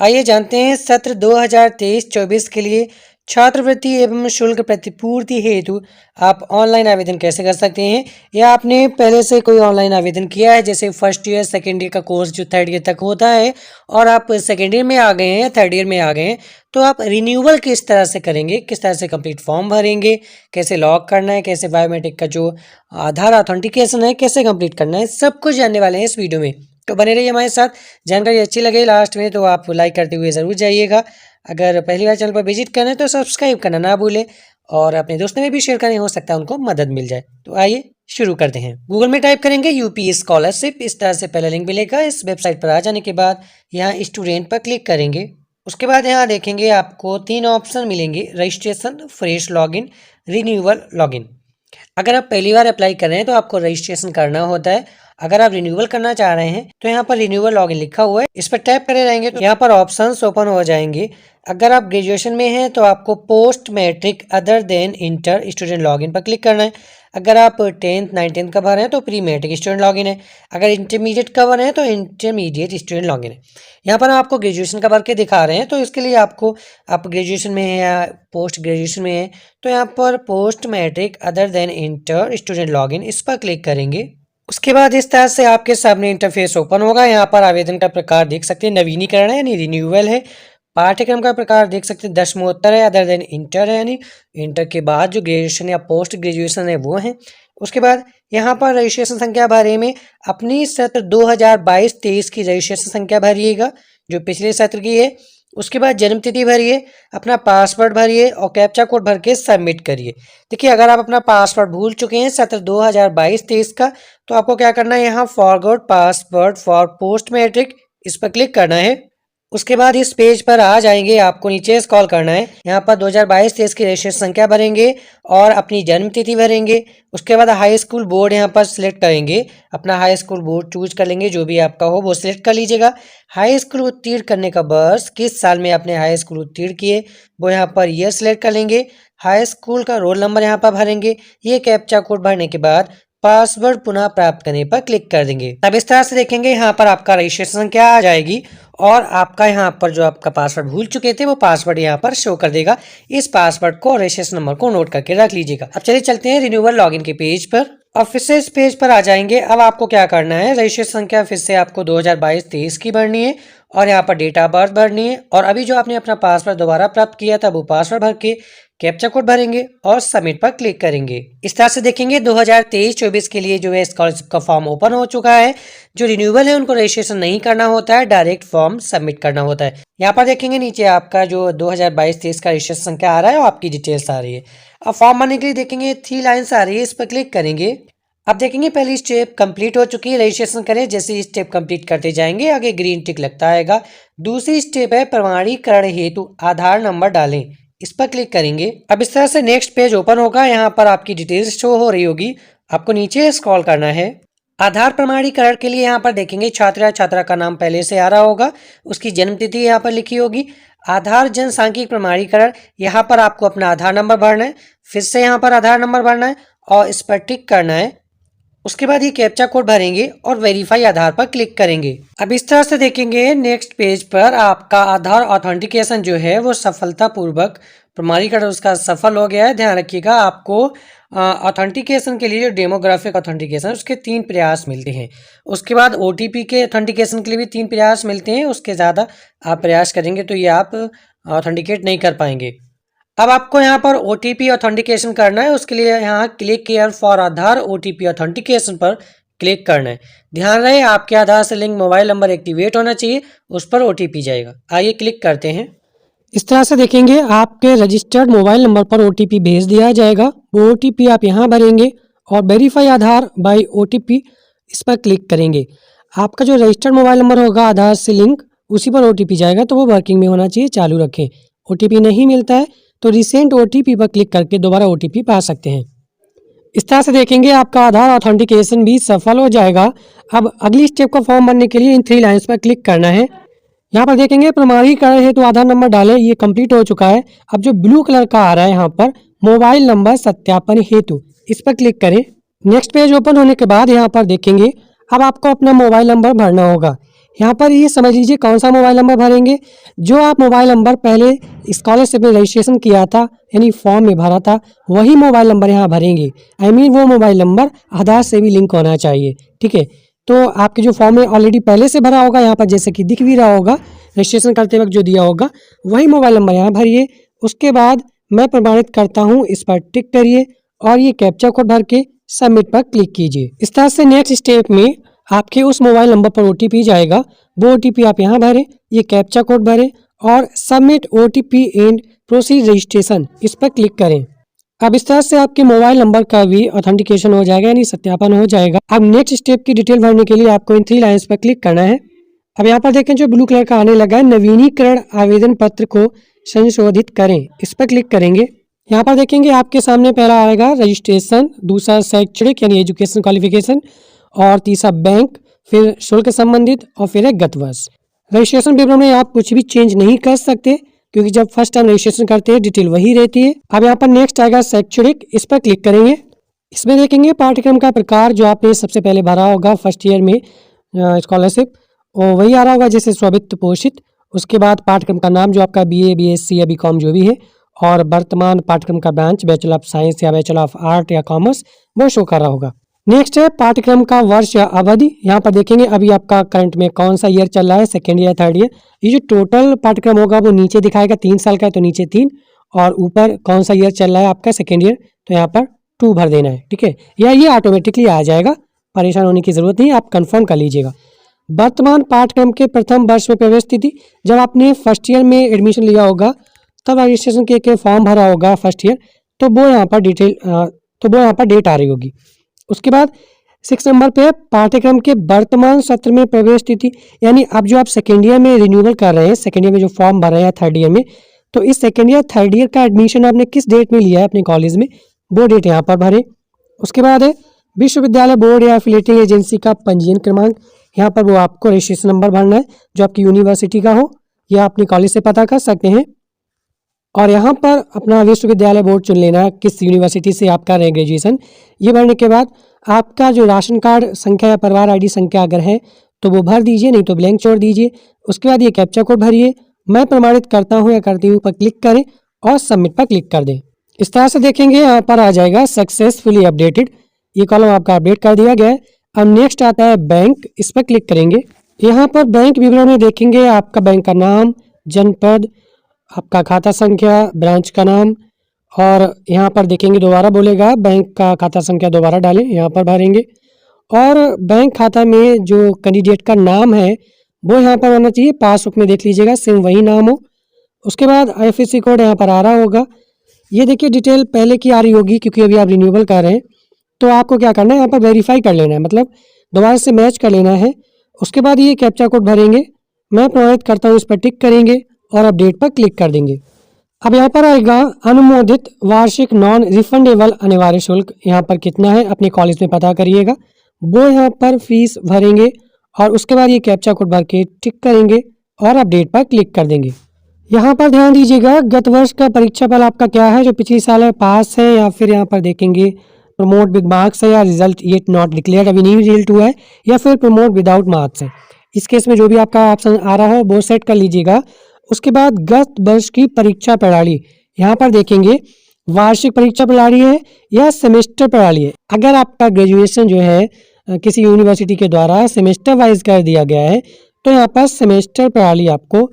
आइए जानते हैं सत्र 2023-24 के लिए छात्रवृत्ति एवं शुल्क प्रतिपूर्ति हेतु आप ऑनलाइन आवेदन कैसे कर सकते हैं, या आपने पहले से कोई ऑनलाइन आवेदन किया है, जैसे फर्स्ट ईयर सेकेंड ईयर का कोर्स जो थर्ड ईयर तक होता है और आप सेकेंड ईयर में आ गए हैं या थर्ड ईयर में आ गए हैं, तो आप रिन्यूअल किस तरह से करेंगे, किस तरह से कंप्लीट फॉर्म भरेंगे, कैसे लॉग करना है, कैसे बायोमेट्रिक का जो आधार ऑथेंटिकेशन है कैसे कंप्लीट करना है, सब कुछ जानने वाले हैं इस वीडियो में। तो बने रहिए हमारे साथ। जानकारी अच्छी लगे लास्ट में तो आप लाइक करते हुए ज़रूर जाइएगा। अगर पहली बार चैनल पर विजिट करें तो सब्सक्राइब करना ना भूलें और अपने दोस्तों में भी शेयर करें, हो सकता है उनको मदद मिल जाए। तो आइए शुरू करते हैं। गूगल में टाइप करेंगे यूपी स्कॉलरशिप, इस तरह से पहला लिंक मिलेगा। इस वेबसाइट पर आ जाने के बाद यहाँ स्टूडेंट पर क्लिक करेंगे। उसके बाद यहाँ देखेंगे आपको 3 ऑप्शन मिलेंगे, registration, fresh login, renewal login. अगर आप पहली बार अप्लाई कर रहे हैं तो आपको रजिस्ट्रेशन करना होता है। अगर आप रिन्यूअल करना चाह रहे हैं तो यहाँ पर रिन्यूअल लॉगिन लिखा हुआ है, इस पर टैप करे रहेंगे तो यहाँ पर ऑप्शंस ओपन हो जाएंगे। अगर आप ग्रेजुएशन में हैं तो आपको post matric other than inter student login पर क्लिक करना है। अगर आप 10th 9th का भर हैं तो प्री मैट्रिक स्टूडेंट लॉगिन है। अगर इंटरमीडिएट का भर हैं तो इंटरमीडिएट स्टूडेंट लॉगिन है। यहाँ पर आपको ग्रेजुएशन का भर के दिखा रहे हैं, तो इसके लिए आपको, आप ग्रेजुएशन में है या पोस्ट ग्रेजुएशन में है, तो यहाँ पर post matric other than inter student login, इस पर क्लिक करेंगे। उसके बाद इस तरह से आपके सामने इंटरफेस ओपन होगा। यहाँ पर आवेदन का प्रकार देख सकते हैं, नवीनीकरण है यानी रिन्यूअल है। पाठ्यक्रम का प्रकार देख सकते हैं, दशमोत्तर है, अदर देन इंटर है यानी इंटर के बाद जो ग्रेजुएशन या पोस्ट ग्रेजुएशन है वो है। उसके बाद यहाँ पर रजिस्ट्रेशन संख्या भरे में अपनी सत्र 2022-23 की रजिस्ट्रेशन संख्या भरिएगा जो पिछले सत्र की है। उसके बाद जन्म तिथि भरिए, अपना पासवर्ड भरिए और कैप्चा कोड भर के सबमिट करिए। देखिए, अगर आप अपना पासवर्ड भूल चुके हैं सत्र 2022-23 का, तो आपको क्या करना है, यहाँ forgot password for post matric, इस पर क्लिक करना है। उसके बाद इस पेज पर आ जाएंगे, आपको नीचे स्क्रॉल करना है। यहाँ पर 2022-23 की रजिस्ट्रेशन संख्या भरेंगे और अपनी जन्म तिथि भरेंगे। उसके बाद हाई स्कूल बोर्ड यहाँ पर सिलेक्ट करेंगे, अपना हाई स्कूल बोर्ड चूज कर लेंगे, जो भी आपका हो वो सिलेक्ट कर लीजिएगा। हाई स्कूल उत्तीर्ण करने का वर्ष, किस साल में आपने हाई स्कूल उत्तीर्ण किए वो यहाँ पर ईयर सिलेक्ट कर लेंगे। हाई स्कूल का रोल नंबर यहाँ पर भरेंगे। ये कैप्चा कोड भरने के बाद पासवर्ड पुनः प्राप्त करने पर क्लिक कर देंगे। तब इस तरह से देखेंगे यहाँ पर आपका रजिस्ट्रेशन संख्या आ जाएगी और आपका यहाँ पर जो आपका पासवर्ड भूल चुके थे वो पासवर्ड यहाँ पर शो कर देगा। इस पासवर्ड को, रजिस्ट्रेशन नंबर को नोट करके रख लीजिएगा। अब चलिए चलते हैं रिन्यूअल लॉगिन के पेज पर। अब फिर से इस पेज पर आ जाएंगे। अब आपको क्या करना है, रजिस्ट्रेशन संख्या फिर से आपको 2022-23 की भरनी है और यहाँ पर डेट ऑफ बर्थ भरनी है और अभी जो आपने अपना पासवर्ड दोबारा प्राप्त किया था वो पासवर्ड भर के कैप्चा कोड भरेंगे और सबमिट पर क्लिक करेंगे। इस तरह से देखेंगे 2023-24 के लिए जो है स्कॉलरशिप का फॉर्म ओपन हो चुका है। जो रिन्यूअल है उनको रजिस्ट्रेशन नहीं करना होता है, डायरेक्ट फॉर्म सबमिट करना होता है। यहाँ पर देखेंगे नीचे आपका जो 2022-23 का रजिस्ट्रेशन संख्या आ रहा है और आपकी डिटेल्स आ रही है। अब फॉर्म भरने के लिए देखेंगे 3 लाइन्स आ रही है, इस पर क्लिक करेंगे। अब देखेंगे पहली स्टेप कंप्लीट हो चुकी है, रजिस्ट्रेशन करें। जैसे स्टेप कंप्लीट करते जाएंगे आगे ग्रीन टिक लगता आएगा। दूसरी स्टेप है प्रमाणीकरण हेतु आधार नंबर डालें, इस पर क्लिक करेंगे। अब इस तरह से नेक्स्ट पेज ओपन होगा। यहाँ पर आपकी डिटेल्स शो हो रही होगी, आपको नीचे स्क्रॉल करना है। आधार प्रमाणीकरण के लिए यहाँ पर देखेंगे छात्र या छात्रा का नाम पहले से आ रहा होगा, उसकी जन्म तिथि यहाँ पर लिखी होगी। आधार जनसांख्यिक प्रमाणीकरण, यहाँ पर आपको अपना आधार नंबर भरना है, फिर से यहाँ पर आधार नंबर भरना है और इस पर टिक करना है। उसके बाद ये कैप्चा कोड भरेंगे और वेरीफाई आधार पर क्लिक करेंगे। अब इस तरह से देखेंगे नेक्स्ट पेज पर आपका आधार ऑथेंटिकेशन जो है वो सफलतापूर्वक प्रमाणीकरण उसका सफल हो गया है। ध्यान रखिएगा, आपको ऑथेंटिकेशन के लिए जो डेमोग्राफिक ऑथेंटिकेशन उसके 3 प्रयास मिलते हैं। उसके बाद OTP के ऑथेंटिकेशन के लिए भी 3 प्रयास मिलते हैं, उसके ज़्यादा आप प्रयास करेंगे तो ये आप ऑथेंटिकेट नहीं कर पाएंगे। अब आपको यहाँ पर OTP ऑथेंटिकेशन करना है, उसके लिए यहाँ click care for Aadhaar OTP authentication पर क्लिक करना है। ध्यान रहे आपके आधार से लिंक मोबाइल नंबर एक्टिवेट होना चाहिए, उस पर OTP जाएगा। आइए क्लिक करते हैं। इस तरह से देखेंगे आपके रजिस्टर्ड मोबाइल नंबर पर OTP भेज दिया जाएगा। वो OTP आप यहाँ भरेंगे और वेरीफाई आधार बाय OTP, इस पर क्लिक करेंगे। आपका जो रजिस्टर्ड मोबाइल नंबर होगा आधार से लिंक, उसी पर OTP जाएगा, तो वो वर्किंग में होना चाहिए, चालू रखें। OTP नहीं मिलता है तो रिसेंट OTP पर क्लिक करके दोबारा OTP पा सकते हैं। इस तरह से देखेंगे आपका आधार ऑथेंटिकेशन भी सफल हो जाएगा। अब अगली स्टेप का फॉर्म भरने के लिए इन 3 लाइन्स पर क्लिक करना है। यहाँ पर देखेंगे प्रमाणीकरण है तो आधार नंबर डालें, ये कंप्लीट हो चुका है। अब जो ब्लू कलर का आ रहा है यहाँ पर मोबाइल नंबर सत्यापन हेतु, इस पर क्लिक करें। नेक्स्ट पेज ओपन होने के बाद यहाँ पर देखेंगे अब आपको अपना मोबाइल नंबर भरना होगा। यहाँ पर ये समझ लीजिए कौन सा मोबाइल नंबर भरेंगे, जो आप मोबाइल नंबर पहले स्कॉलरशिप में रजिस्ट्रेशन किया था यानी फॉर्म में भरा था, वही मोबाइल नंबर यहाँ भरेंगे। वो मोबाइल नंबर आधार से भी लिंक होना चाहिए। ठीक है, तो आपके जो फॉर्म में ऑलरेडी पहले से भरा होगा, यहाँ पर जैसे कि दिख भी रहा होगा रजिस्ट्रेशन करते वक्त जो दिया होगा, वही मोबाइल नंबर यहाँ भरिए। उसके बाद मैं प्रमाणित करता हूँ इस पर टिक करिए और ये कैप्चा कोड भर के सबमिट पर क्लिक कीजिए। इस तरह से नेक्स्ट स्टेप में आपके उस मोबाइल नंबर पर ओटीपी जाएगा, वो ओटीपी आप यहाँ भरें, ये कैप्चा कोड भरें और submit OTP and proceed registration इस पर क्लिक करें। अब इस तरह से आपके मोबाइल नंबर का भी ऑथेंटिकेशन हो जाएगा यानी सत्यापन हो जाएगा। अब नेक्स्ट स्टेप की डिटेल भरने के लिए आपको इन 3 लाइन्स पर क्लिक करना है। अब यहाँ पर देखें जो ब्लू कलर का आने लगा है, नवीनीकरण आवेदन पत्र को संशोधित करें, इस पर क्लिक करेंगे। यहाँ पर देखेंगे आपके सामने पहला आएगा रजिस्ट्रेशन, दूसरा शैक्षणिक यानी एजुकेशन क्वालिफिकेशन, और तीसरा बैंक, फिर शुल्क संबंधित और फिर है गत वर्ष। रजिस्ट्रेशन विवरण में आप कुछ भी चेंज नहीं कर सकते क्योंकि जब फर्स्ट टाइम रजिस्ट्रेशन करते हैं डिटेल वही रहती है। अब यहाँ पर नेक्स्ट आएगा शैक्षणिक, इस पर क्लिक करेंगे। इसमें देखेंगे पाठ्यक्रम का प्रकार जो आपने सबसे पहले भरा होगा फर्स्ट ईयर में स्कॉलरशिप, और वही आ रहा होगा जैसे स्ववित्त पोषित। उसके बाद पाठ्यक्रम का नाम जो आपका BA BSc या BCom जो भी है, और वर्तमान पाठ्यक्रम का ब्रांच बैचलर ऑफ साइंस या बैचलर ऑफ आर्ट या कॉमर्स वो शो कर रहा होगा। नेक्स्ट है पाठ्यक्रम का वर्ष या अवधि। यहाँ पर देखेंगे अभी आपका करंट में कौन सा ईयर चल रहा है, सेकेंड ईयर थर्ड ईयर। ये जो टोटल पाठ्यक्रम होगा वो नीचे दिखाएगा, 3 साल का है तो नीचे 3, और ऊपर कौन सा ईयर चल रहा है आपका सेकेंड ईयर, तो यहाँ पर 2 भर देना है। ठीक है, या ये ऑटोमेटिकली आ जाएगा, परेशान होने की जरूरत नहीं, आप कंफर्म कर लीजिएगा। वर्तमान पाठ्यक्रम के प्रथम वर्ष में प्रवेश तिथि, जब आपने फर्स्ट ईयर में एडमिशन लिया होगा तब रजिस्ट्रेशन के फॉर्म भरा होगा फर्स्ट ईयर, तो वो यहाँ पर डिटेल तो वो यहाँ पर डेट आ रही होगी। उसके बाद 6 नंबर पे पाठ्यक्रम के वर्तमान सत्र में प्रवेश तिथि, यानी अब जो आप सेकेंड ईयर में रिन्यूअल कर रहे हैं, सेकेंड ईयर में जो फॉर्म भर रहे हैं थर्ड ईयर में, तो इस सेकेंड ईयर थर्ड ईयर का एडमिशन आपने किस डेट में लिया है अपने कॉलेज में, वो डेट यहाँ पर भरें। उसके बाद है विश्वविद्यालय बोर्ड या एफिलिएटिंग एजेंसी का पंजीयन क्रमांक, यहाँ पर वो आपको रजिस्ट्रेशन नंबर भरना है जो आपकी यूनिवर्सिटी का हो या अपने कॉलेज से पता कर सकते हैं। और यहाँ पर अपना विश्वविद्यालय बोर्ड चुन लेना, किस यूनिवर्सिटी से आप कर रहे हैं ग्रेजुएशन। ये भरने के बाद आपका जो राशन कार्ड संख्या या परिवार आईडी संख्या अगर है तो वो भर दीजिए, नहीं तो ब्लैंक छोड़ दीजिए। उसके बाद ये कैप्चा कोड भरिए, मैं प्रमाणित करता हूँ या करती हूँ पर क्लिक करें और सबमिट पर क्लिक कर दें। इस तरह से देखेंगे यहाँ पर आ जाएगा सक्सेसफुली अपडेटेड, ये कॉलम आपका अपडेट कर दिया गया है। अब नेक्स्ट आता है बैंक, इस पर क्लिक करेंगे। यहाँ पर बैंक विवरण में देखेंगे आपका बैंक का नाम, जनपद, आपका खाता संख्या, ब्रांच का नाम, और यहाँ पर देखेंगे दोबारा बोलेगा बैंक का खाता संख्या दोबारा डालें, यहाँ पर भरेंगे। और बैंक खाता में जो कैंडिडेट का नाम है वो यहाँ पर होना चाहिए, पासबुक में देख लीजिएगा सेम वही नाम हो। उसके बाद IFSC कोड यहाँ पर आ रहा होगा। ये देखिए डिटेल पहले की आ रही होगी क्योंकि अभी आप रिन्यूअल कर रहे हैं, तो आपको क्या करना है यहाँ पर वेरीफाई कर लेना है, मतलब दोबारा से मैच कर लेना है। उसके बाद ये कैप्चा कोड भरेंगे, मैं प्रमाणित करता हूँ इस पर टिक करेंगे और अपडेट पर क्लिक कर देंगे। अब यहाँ पर आएगा अनुमोदित वार्षिक नॉन रिफंडेबल अनिवार्य शुल्क, यहाँ पर कितना है अपने कॉलेज में पता करिएगा, वो यहाँ पर फीस भरेंगे और उसके बाद ये कैप्चा कोड भर के टिक करेंगे और अपडेट पर क्लिक कर देंगे। यहाँ पर ध्यान दीजिएगा गत वर्ष का परीक्षा फल आपका क्या है, जो पिछले साल है, पास है या फिर यहाँ पर देखेंगे प्रमोट विद मार्क्स है या रिजल्ट येट नॉट डिक्लेयर्ड, अभी नहीं रिजल्ट हुआ है, या फिर प्रमोट विदाउट मार्क्स है। इस केस में जो भी आपका ऑप्शन आ रहा हो वो सेट कर लीजिएगा। उसके बाद गत वर्ष की परीक्षा प्रणाली, यहाँ पर देखेंगे वार्षिक परीक्षा प्रणाली है या सेमेस्टर प्रणाली है। अगर आपका ग्रेजुएशन जो है किसी यूनिवर्सिटी के द्वारा सेमेस्टर वाइज कर दिया गया है तो यहाँ पर सेमेस्टर प्रणाली आपको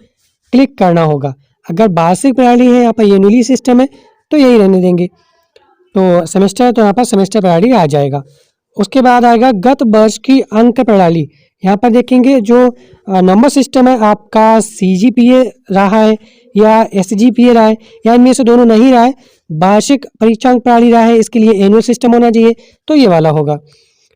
क्लिक करना होगा। अगर वार्षिक प्रणाली है, यहाँ पर एनुअली सिस्टम है, तो यही रहने देंगे। तो सेमेस्टर, तो यहाँ पर सेमेस्टर प्रणाली आ जाएगा। उसके बाद आएगा गत वर्ष की अंक प्रणाली, यहाँ पर देखेंगे जो नंबर सिस्टम है आपका CGPA रहा है या SGPA रहा है या इनमें से दोनों नहीं रहा है, वार्षिक परीक्षांक प्रणाली रहा है, इसके लिए एनुअल सिस्टम होना चाहिए, तो ये वाला होगा।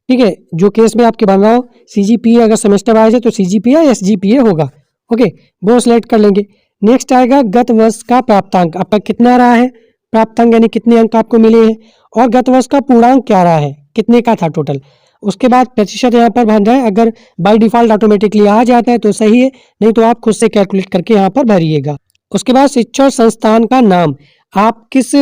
ठीक है, जो केस में आपके बन रहा हो CGPA अगर सेमेस्टर वाइज है तो CGPA या SGPA होगा। ओके, वो सिलेक्ट कर लेंगे। नेक्स्ट आएगा गत वर्ष का प्राप्तांक, आपका कितना रहा है प्राप्तांक, यानी कितने अंक आपको मिले हैं, और गत वर्ष का पूर्णांक क्या रहा है, कितने का था टोटल। उसके बाद प्रतिशत यहाँ पर भरना है, अगर बाय डिफॉल्ट ऑटोमेटिकली आ जाता है तो सही है, नहीं तो आप खुद से कैलकुलेट करके यहाँ पर भरिएगा। उसके बाद शिक्षण संस्थान का नाम, आप किस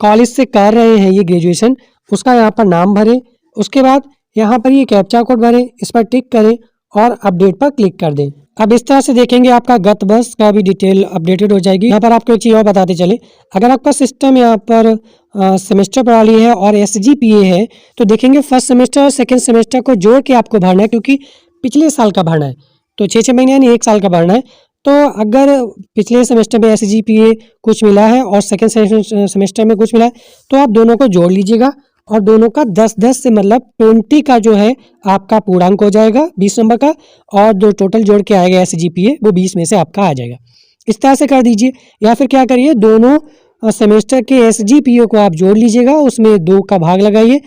कॉलेज से कर रहे हैं ये ग्रेजुएशन, उसका यहाँ पर नाम भरें। उसके बाद यहाँ पर ये कैप्चा कोड भरें, इस पर टिक करें और अपडेट पर क्लिक कर दें। अब इस तरह से देखेंगे आपका गत वर्ष का भी डिटेल अपडेटेड हो जाएगी। यहाँ पर आपको एक चीज़ और बताते चले, अगर आपका सिस्टम यहाँ पर सेमेस्टर प्रणाली है और SGPA है तो देखेंगे फर्स्ट सेमेस्टर और सेकेंड सेमेस्टर को जोड़ के आपको भरना है, क्योंकि पिछले साल का भरना है तो 6 महीने यानी 1 साल का भरना है। तो अगर पिछले सेमेस्टर में SGPA कुछ मिला है और सेकेंड सेमेस्टर में कुछ मिला है तो आप दोनों को जोड़ लीजिएगा और दोनों का 10-10 से मतलब 20 का जो है आपका पूर्णांक हो जाएगा 20 नंबर का, और जो टोटल जोड़ के आएगा SGPA वो 20 में से आपका आ जाएगा। इस तरह से कर दीजिए, या फिर क्या करिए दोनों सेमेस्टर के SGPA को आप जोड़ लीजिएगा, उसमें 2 का भाग लगाइए,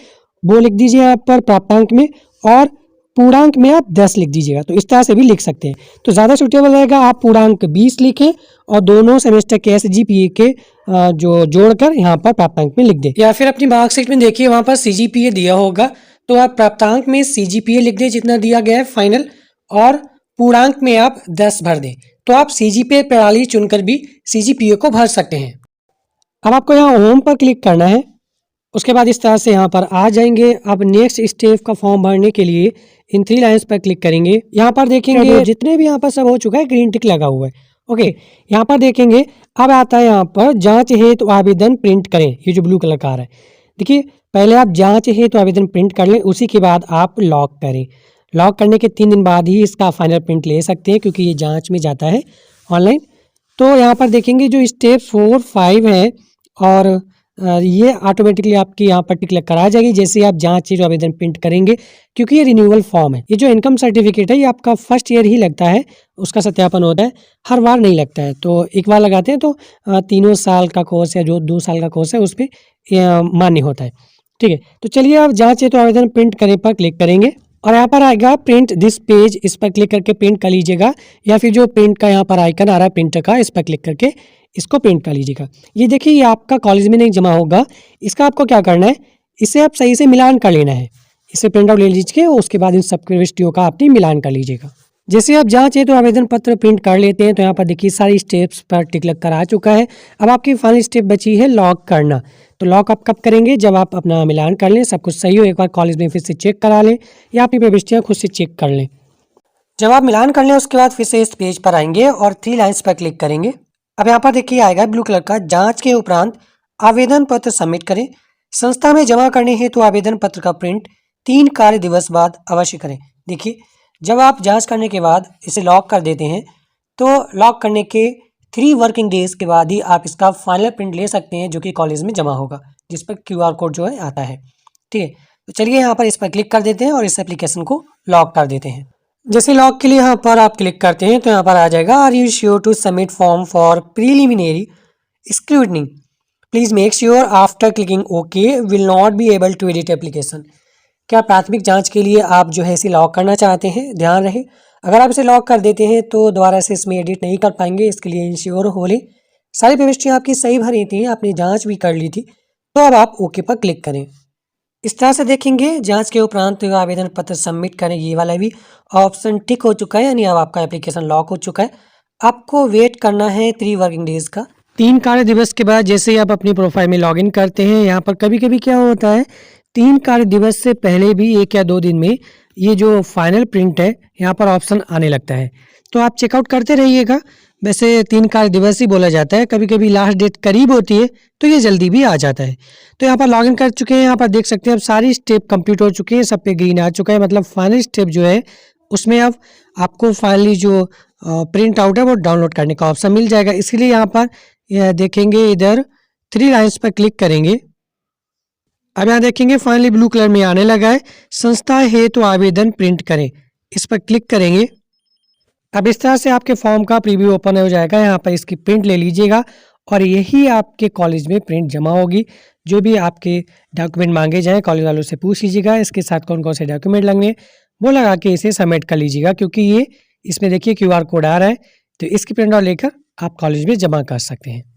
वो लिख दीजिए यहाँ पर प्राप्तांक में, और पूर्णांक में आप 10 लिख दीजिएगा। तो इस तरह से भी लिख सकते हैं, तो ज़्यादा सूटेबल रहेगा आप पूर्णांक 20 लिखें और दोनों सेमेस्टर के SGPA के जो जोड़कर यहाँ पर प्राप्तांक में लिख दें। या फिर अपनी मार्कशीट में देखिए वहाँ पर CGPA दिया होगा तो आप प्राप्तांक में CGPA लिख दें जितना दिया गया है फाइनल, और पूर्णांक में आप 10 भर दें। तो आप CGPA प्रणाली चुनकर भी CGPA को भर सकते हैं। अब आपको यहाँ होम पर क्लिक करना है, उसके बाद इस तरह से यहाँ पर आ जाएंगे। अब नेक्स्ट स्टेप का फॉर्म भरने के लिए इन 3 लाइन्स पर क्लिक करेंगे। यहाँ पर देखेंगे जितने भी यहाँ पर सब हो चुका है, ग्रीन टिक लगा हुआ है। ओके, यहाँ पर देखेंगे अब आता है यहाँ पर जांच हेतु आवेदन प्रिंट करें, ये जो ब्लू कलर का आ रहा है। देखिए पहले आप जांच हेतु आवेदन प्रिंट कर लें, उसी के बाद आप लॉक करें। लॉक करने के 3 दिन बाद ही इसका फाइनल प्रिंट ले सकते हैं, क्योंकि ये जाँच में जाता है ऑनलाइन। तो यहाँ पर देखेंगे जो स्टेप 4, 5 है और ये ऑटोमेटिकली आपकी यहाँ पर टिक लग कर आ जाएगी जैसे ही आप जांच जो आवेदन प्रिंट करेंगे, क्योंकि ये रिन्यूअल फॉर्म है। ये जो इनकम सर्टिफिकेट है ये आपका फर्स्ट ईयर ही लगता है, उसका सत्यापन होता है, हर बार नहीं लगता है। तो एक बार लगाते हैं तो 3 साल का कोर्स या जो 2 साल का कोर्स है उस पर मान्य होता है। ठीक है, तो चलिए आप जांच तो आवेदन प्रिंट करें पर क्लिक करेंगे और यहाँ पर आएगा प्रिंट दिस पेज, इस पर क्लिक करके प्रिंट कर लीजिएगा, या फिर जो प्रिंट का यहाँ पर आइकन आ रहा है प्रिंटर का, इस पर क्लिक करके इसको प्रिंट कर लीजिएगा। ये देखिए ये आपका कॉलेज में नहीं जमा होगा, इसका आपको क्या करना है, इसे आप सही से मिलान कर लेना है। इसे प्रिंट आउट ले लीजिए, उसके बाद इन सब प्रविष्टियों का आपने मिलान कर लीजिएगा। जैसे आप जांच है तो आवेदन पत्र प्रिंट कर लेते हैं तो यहाँ पर देखिए सारी स्टेप्स पर टिक लग कर आ चुका है। अब आपकी फाइनल स्टेप बची है लॉक करना। तो लॉक आप कब करेंगे, जब आप अपना मिलान कर लें, सब कुछ सही हो, एक बार कॉलेज में फिर से चेक करा लें या अपनी प्रविष्टियाँ खुद से चेक कर लें। जब आप मिलान कर लें उसके बाद फिर से इस पेज पर आएंगे और 3 लाइन्स पर क्लिक करेंगे। अब यहाँ पर देखिए आएगा ब्लू कलर का, जांच के उपरांत आवेदन पत्र सबमिट करें। संस्था में जमा करने हेतु आवेदन पत्र का प्रिंट 3 कार्य दिवस बाद अवश्य करें। देखिए जब आप जांच करने के बाद इसे लॉक कर देते हैं तो लॉक करने के 3 वर्किंग डेज के बाद ही आप इसका फाइनल प्रिंट ले सकते हैं, जो कि कॉलेज में जमा होगा, जिस पर QR कोड जो है आता है। ठीक है, तो चलिए यहाँ पर इस पर क्लिक कर देते हैं और इस एप्लीकेशन को लॉक कर देते हैं। जैसे लॉक के लिए यहाँ पर आप क्लिक करते हैं तो यहाँ पर आ जाएगा are you sure to submit form for preliminary scrutiny, please make sure after clicking okay will not be able to edit application. क्या प्राथमिक जांच के लिए आप जो है इसे लॉक करना चाहते हैं, ध्यान रहे अगर आप इसे लॉक कर देते हैं तो दोबारा से इसमें एडिट नहीं कर पाएंगे, इसके लिए इंश्योर हो लें। सारी प्रविष्टियाँ आपकी सही भरी थी, आपने जाँच भी कर ली थी, तो अब आप ओके पर क्लिक करें। इस तरह से देखेंगे जांच के उपरांत आवेदन पत्र सबमिट करें, ये वाला भी ऑप्शन टिक हो चुका है, यानी अब आपका एप्लीकेशन लॉक हो चुका है। आपको वेट करना है 3 वर्किंग डेज का। 3 कार्य दिवस के बाद जैसे ही आप अपनी प्रोफाइल में लॉगिन करते हैं, यहाँ पर कभी कभी क्या होता है 3 कार्य दिवस से पहले भी 1 या 2 दिन में ये जो फाइनल प्रिंट है यहाँ पर ऑप्शन आने लगता है, तो आप चेकआउट करते रहिएगा। वैसे 3 कार्य दिवस ही बोला जाता है, कभी कभी लास्ट डेट करीब होती है तो ये जल्दी भी आ जाता है। तो यहाँ पर लॉगिन कर चुके हैं, यहाँ पर देख सकते हैं अब सारी स्टेप कंप्लीट हो चुके हैं, सब पे ग्रीन आ चुका है, मतलब फाइनल स्टेप जो है उसमें अब आपको फाइनली जो प्रिंट आउट है वो डाउनलोड करने का ऑप्शन मिल जाएगा। इसलिए यहाँ पर देखेंगे इधर 3 लाइन्स पर क्लिक करेंगे। अब यहाँ देखेंगे फाइनली ब्लू कलर में आने लगा है, संस्था हेतु आवेदन प्रिंट करें, इस पर क्लिक करेंगे। अब इस तरह से आपके फॉर्म का प्रीव्यू ओपन हो जाएगा, यहाँ पर इसकी प्रिंट ले लीजिएगा और यही आपके कॉलेज में प्रिंट जमा होगी। जो भी आपके डॉक्यूमेंट मांगे जाएं कॉलेज वालों से पूछ लीजिएगा, इसके साथ कौन कौन से डॉक्यूमेंट लगने वो लगा के इसे सबमिट कर लीजिएगा, क्योंकि ये इसमें देखिए QR कोड आ रहा है, तो इसकी प्रिंट आउट लेकर आप कॉलेज में जमा कर सकते हैं।